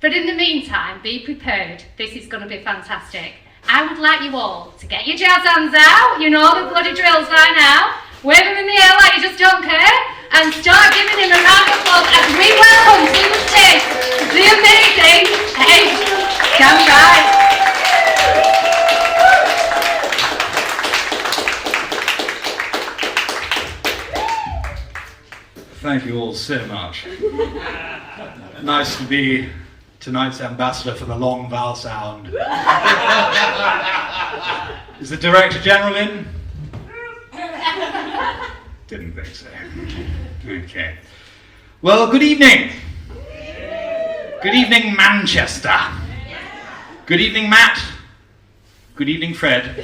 But in the meantime, be prepared. This is going to be fantastic. I would like you all to get your jazz hands out, you know the bloody drills by now, wave them in the air like you just don't care, and start giving him a round of applause as we welcome to the stage the amazing H. Stand by. Thank you all so much. Nice to be tonight's ambassador for the long vowel sound. Is the Director General in? Didn't think so. Okay. Well, good evening. Good evening, Manchester. Good evening, Matt. Good evening, Fred.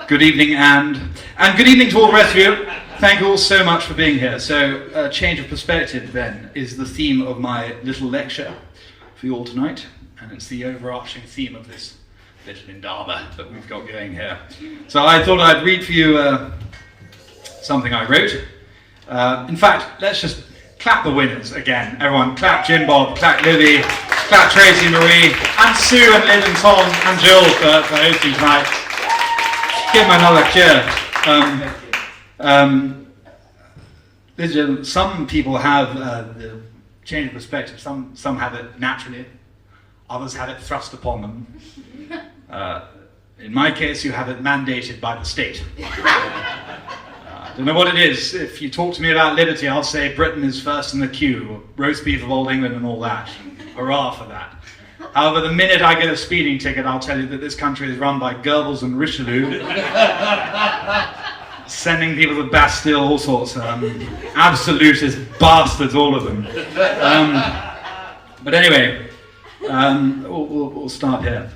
Good evening, and good evening to all the rest of you. Thank you all so much for being here. So, change of perspective, then, is the theme of my little lecture for you all tonight, and it's the overarching theme of this little indaba that we've got going here. So I thought I'd read for you something I wrote. In fact, let's just clap the winners again. Everyone, clap Jim Bob, clap Libby, clap Tracy Marie, and Sue and Lynn and Tom and Jill for hosting tonight. Give them another cheer. Some people have the change of perspective. Some have it naturally, others have it thrust upon them. In my case, you have it mandated by the state. I don't know what it is. If you talk to me about liberty, I'll say Britain is first in the queue, roast beef of old England and all that. Hurrah for that. However, the minute I get a speeding ticket, I'll tell you that this country is run by Goebbels and Richelieu. Sending people to the Bastille, all sorts. Absolutist bastards, all of them. But anyway, we'll start here.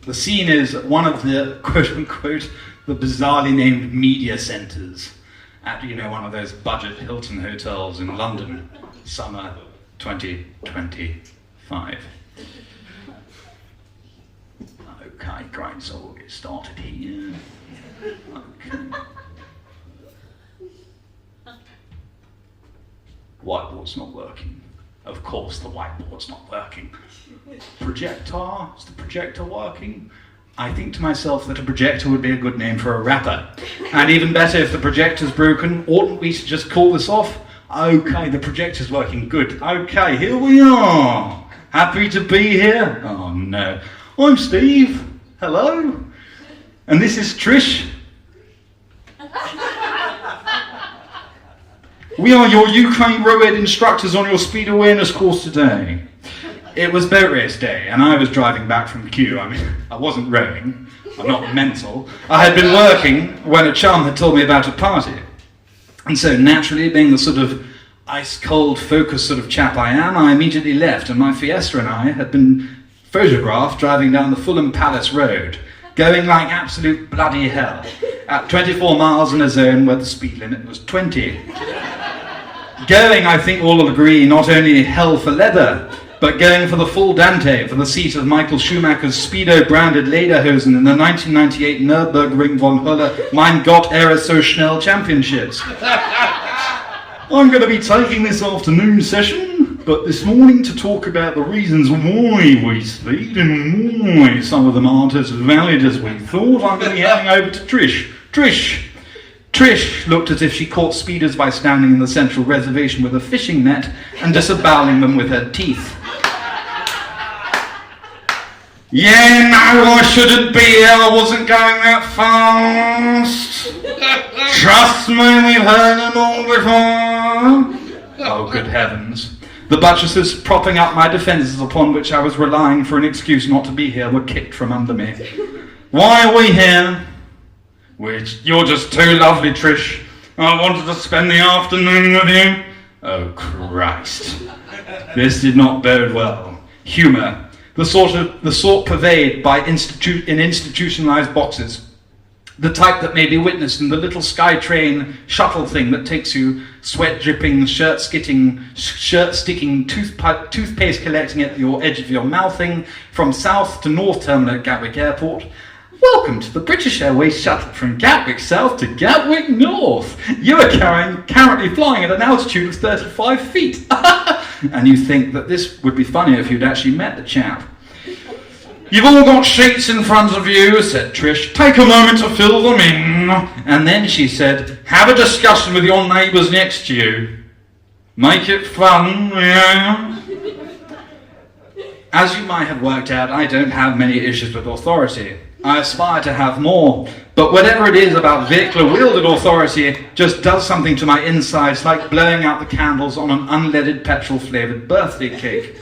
The scene is one of the quote-unquote the bizarrely named media centres at, one of those budget Hilton hotels in London, summer 2025. Okay, great, so we'll get started here. Okay. Whiteboard's not working. Of course the whiteboard's not working. Projector, is the projector working? I think to myself that a projector would be a good name for a rapper. And even better, if the projector's broken, oughtn't we to just call this off? Okay, the projector's working, good. Okay, here we are. Happy to be here? Oh no. I'm Steve. Hello. And this is Trish. We are your UK Row-Ed instructors on your speed awareness course today. It was boat race day, and I was driving back from Kew. I wasn't rowing. I'm not mental. I had been working when a chum had told me about a party. And so, naturally, being the sort of ice-cold, focused sort of chap I am, I immediately left, and my Fiesta and I had been photographed driving down the Fulham Palace Road, going like absolute bloody hell, at 24 miles in a zone where the speed limit was 20. Going, I think all will agree, not only hell for leather, but going for the full Dante for the seat of Michael Schumacher's Speedo-branded Lederhosen in the 1998 Nürburgring von Hölle Mein Gott Ehre so Schnell Championships. I'm going to be taking this afternoon session, but this morning to talk about the reasons why we speed and why some of them aren't as valid as we thought, I'm going to be handing over to Trish. Trish looked as if she caught speeders by standing in the central reservation with a fishing net and disaboweling them with her teeth. Yeah, no, I shouldn't be here, I wasn't going that fast. Trust me, we've heard them all before. Oh, good heavens. The buttresses propping up my defences upon which I was relying for an excuse not to be here were kicked from under me. Why are we here? You're just too lovely, Trish. I wanted to spend the afternoon with you. Oh, Christ. This did not bode well. Humour. The sort purveyed by institutionalized boxes. The type that may be witnessed in the little SkyTrain shuttle thing that takes you sweat-dripping, shirt-sticking, toothpaste collecting at your edge of your mouthing from South to North Terminal at Gatwick Airport. Welcome to the British Airways shuttle from Gatwick South to Gatwick North. You are currently flying at an altitude of 35 feet. and you think that this would be funny if you'd actually met the chap. "You've all got sheets in front of you," said Trish. "Take a moment to fill them in." And then she said, "Have a discussion with your neighbours next to you. Make it fun, yeah?" As you might have worked out, I don't have many issues with authority. I aspire to have more, but whatever it is about vehicular-wielded authority just does something to my insides, like blowing out the candles on an unleaded petrol-flavoured birthday cake.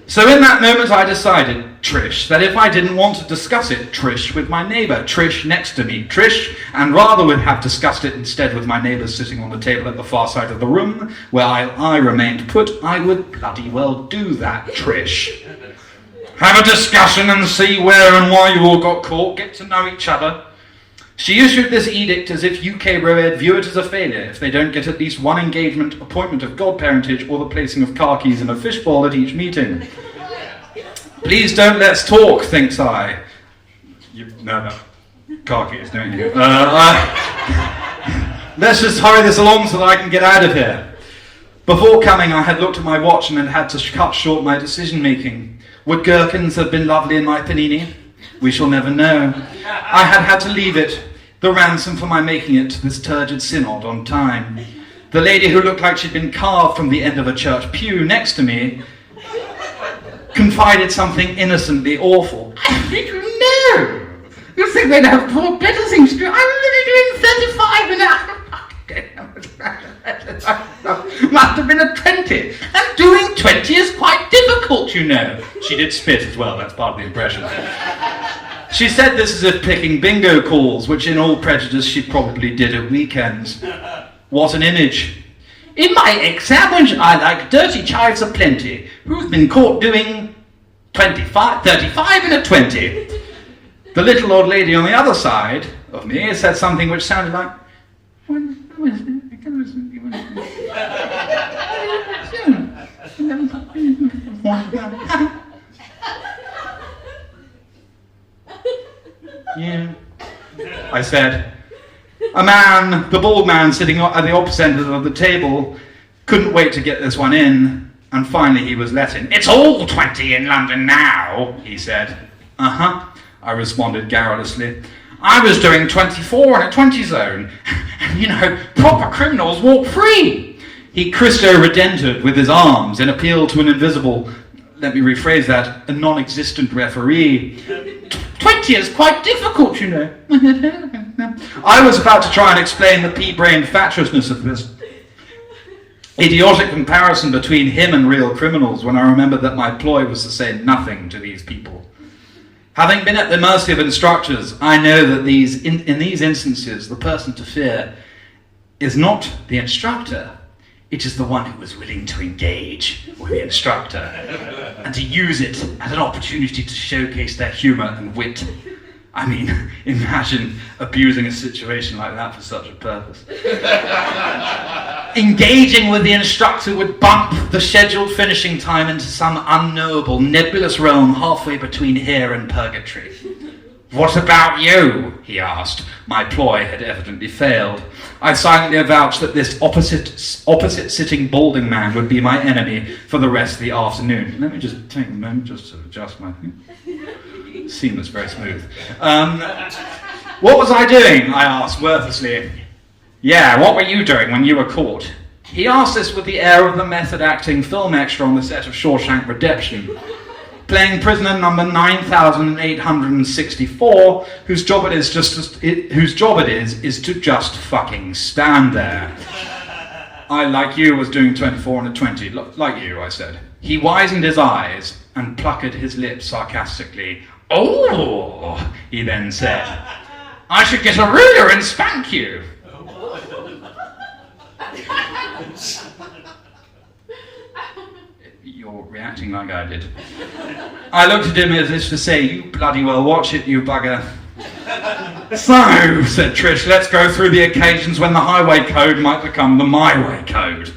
So in that moment I decided, Trish, that if I didn't want to discuss it, Trish, with my neighbour, Trish next to me, Trish, and rather would have discussed it instead with my neighbours sitting on the table at the far side of the room, where I remained put, I would bloody well do that, Trish. Have a discussion and see where and why you all got caught, get to know each other. She issued this edict as if UK Roed view it as a failure if they don't get at least one engagement, appointment of godparentage, or the placing of car keys in a fishbowl at each meeting. Please don't let's talk, thinks I. You know about car keys, don't you? Let's just hurry this along so that I can get out of here. Before coming, I had looked at my watch and had to cut short my decision-making. Would gherkins have been lovely in my panini? We shall never know. I had to leave it, the ransom for my making it to this turgid synod on time. The lady who looked like she'd been carved from the end of a church pew next to me confided something innocently awful. I think you know. You think they'd have more better things to do. I'm only doing 35 and must have been a 20. And doing 20 is quite difficult, you know. She did spit as well, that's part of the impression. She said this as if picking bingo calls, which in all prejudice she probably did at weekends. What an image. In my ex-sandwich, I like dirty chives aplenty, who's been caught doing 35 and a 20. The little old lady on the other side of me said something which sounded like, yeah, I said. A man, the bald man sitting at the opposite end of the table, couldn't wait to get this one in, and finally he was let in. "It's all 20 in London now," he said. "Uh-huh," I responded garrulously. "I was doing 24 in a 20 zone, and you know, proper criminals walk free." He Christo Redented with his arms in appeal to an invisible, let me rephrase that, a non-existent referee. 20 is quite difficult, you know. I was about to try and explain the pea-brained fatuousness of this idiotic comparison between him and real criminals when I remembered that my ploy was to say nothing to these people. Having been at the mercy of instructors, I know that in these instances, the person to fear is not the instructor, it is the one who is willing to engage with the instructor and to use it as an opportunity to showcase their humour and wit. I mean, imagine abusing a situation like that for such a purpose. Engaging with the instructor would bump the scheduled finishing time into some unknowable, nebulous realm halfway between here and purgatory. "What about you?" he asked. My ploy had evidently failed. I silently avouched that this opposite-sitting balding man would be my enemy for the rest of the afternoon. Let me just take a moment just to adjust my thing. Seamless, very smooth. What was I doing? I asked wordlessly. Yeah, what were you doing when you were caught? He asked this with the air of the method-acting film extra on the set of Shawshank Redemption, playing prisoner number 9,864, whose job it is to just fucking stand there. I, like you, was doing 24 and a 20, like you, I said. He wizened his eyes and puckered his lips sarcastically. "Oh," he then said, "I should get a ruler and spank you." You're reacting like I did. I looked at him as if to say, "You bloody well watch it, you bugger." "So," said Trish, "let's go through the occasions when the highway code might become the my way code."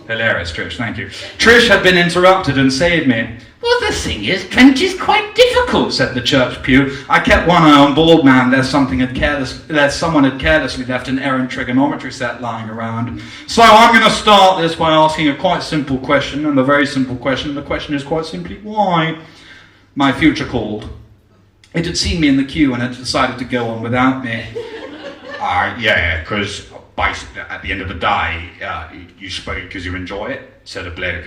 Hilarious, Trish, thank you. Trish had been interrupted and saved me. Well, the thing is, 20 is quite difficult, said the church pew. I kept one eye on bald man, someone had carelessly left an errant trigonometry set lying around. So I'm going to start this by asking a quite simple question, and a very simple question. The question is quite simply, why? My future called. It had seen me in the queue and had decided to go on without me. Yeah, because at the end of the day, you speak because you enjoy it, said a bloke.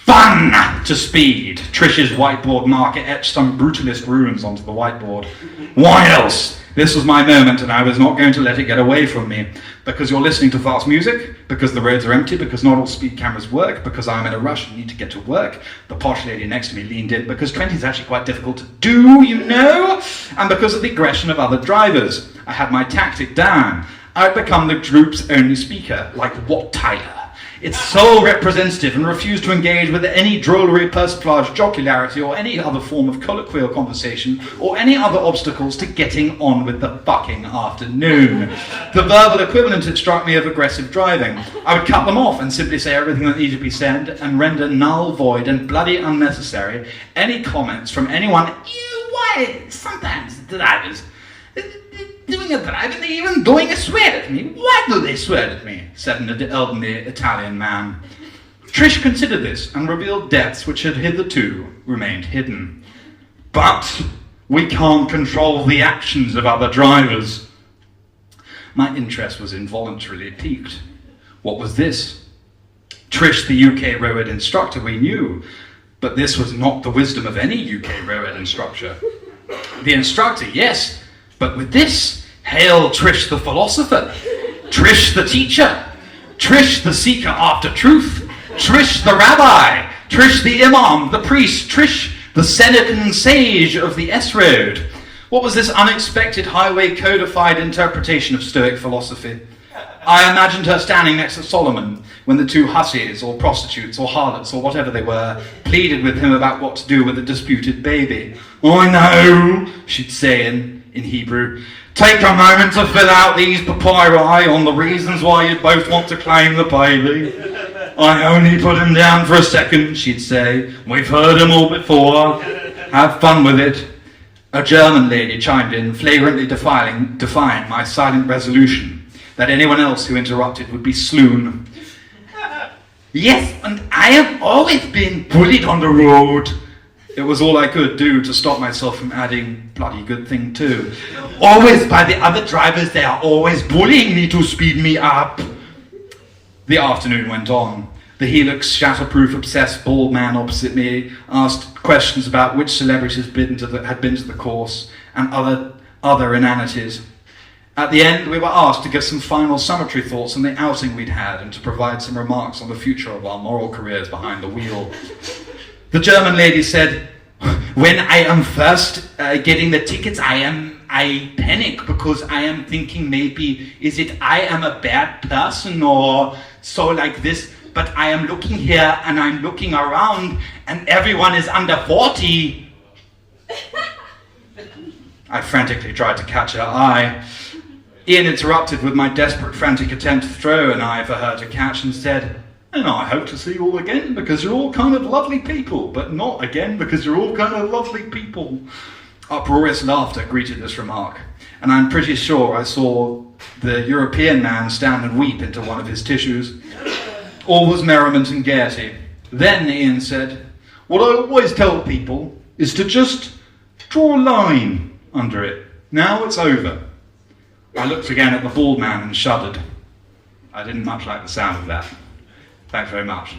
Fun to speed. Trish's whiteboard marker etched some brutalist runes onto the whiteboard. Why else? This was my moment and I was not going to let it get away from me. Because you're listening to fast music, because the roads are empty, because not all speed cameras work, because I'm in a rush and need to get to work. The posh lady next to me leaned in, because 20 is actually quite difficult to do, you know, and because of the aggression of other drivers. I had my tactic down. I'd become the group's only speaker, like Wat Tyler. Its sole representative and refused to engage with any drollery, persiflage, jocularity, or any other form of colloquial conversation, or any other obstacles to getting on with the fucking afternoon. The verbal equivalent, it struck me, of aggressive driving. I would cut them off and simply say everything that needed to be said and render null, void, and bloody unnecessary any comments from anyone. Why sometimes the drivers doing a drive and they even doing a swear at me. Why do they swear at me? Said an elderly Italian man. Trish considered this and revealed depths which had hitherto remained hidden. But we can't control the actions of other drivers. My interest was involuntarily piqued. What was this? Trish, the UK road instructor, we knew, but this was not the wisdom of any UK road instructor. The instructor, yes, but with this, hail Trish the philosopher, Trish the teacher, Trish the seeker after truth, Trish the rabbi, Trish the imam, the priest, Trish the Senecan sage of the S-Road. What was this unexpected highway codified interpretation of Stoic philosophy? I imagined her standing next to Solomon when the two hussies or prostitutes or harlots or whatever they were pleaded with him about what to do with a disputed baby. I know, she'd say in Hebrew. Take a moment to fill out these papyri on the reasons why you both want to claim the baby. I only put him down for a second, she'd say. We've heard them all before. Have fun with it. A German lady chimed in, flagrantly defying my silent resolution that anyone else who interrupted would be slewn. Yes, and I have always been bullied on the road. It was all I could do to stop myself from adding bloody good thing too. Always by the other drivers, they are always bullying me to speed me up. The afternoon went on. The Helix shatterproof obsessed bald man opposite me asked questions about which celebrities had been to the course and other inanities. At the end, we were asked to give some final summary thoughts on the outing we'd had and to provide some remarks on the future of our moral careers behind the wheel. The German lady said, when I am first getting the tickets, I panic because I am thinking maybe, is it I am a bad person or so like this, but I am looking here and I'm looking around and everyone is under 40. I frantically tried to catch her eye. Ian interrupted with my desperate, frantic attempt to throw an eye for her to catch and said, and I hope to see you all again because you're all kind of lovely people, but not again because you're all kind of lovely people. Uproarious laughter greeted this remark, and I'm pretty sure I saw the European man stand and weep into one of his tissues. All was merriment and gaiety. Then Ian said, what I always tell people is to just draw a line under it. Now it's over. I looked again at the bald man and shuddered. I didn't much like the sound of that. Thanks very much.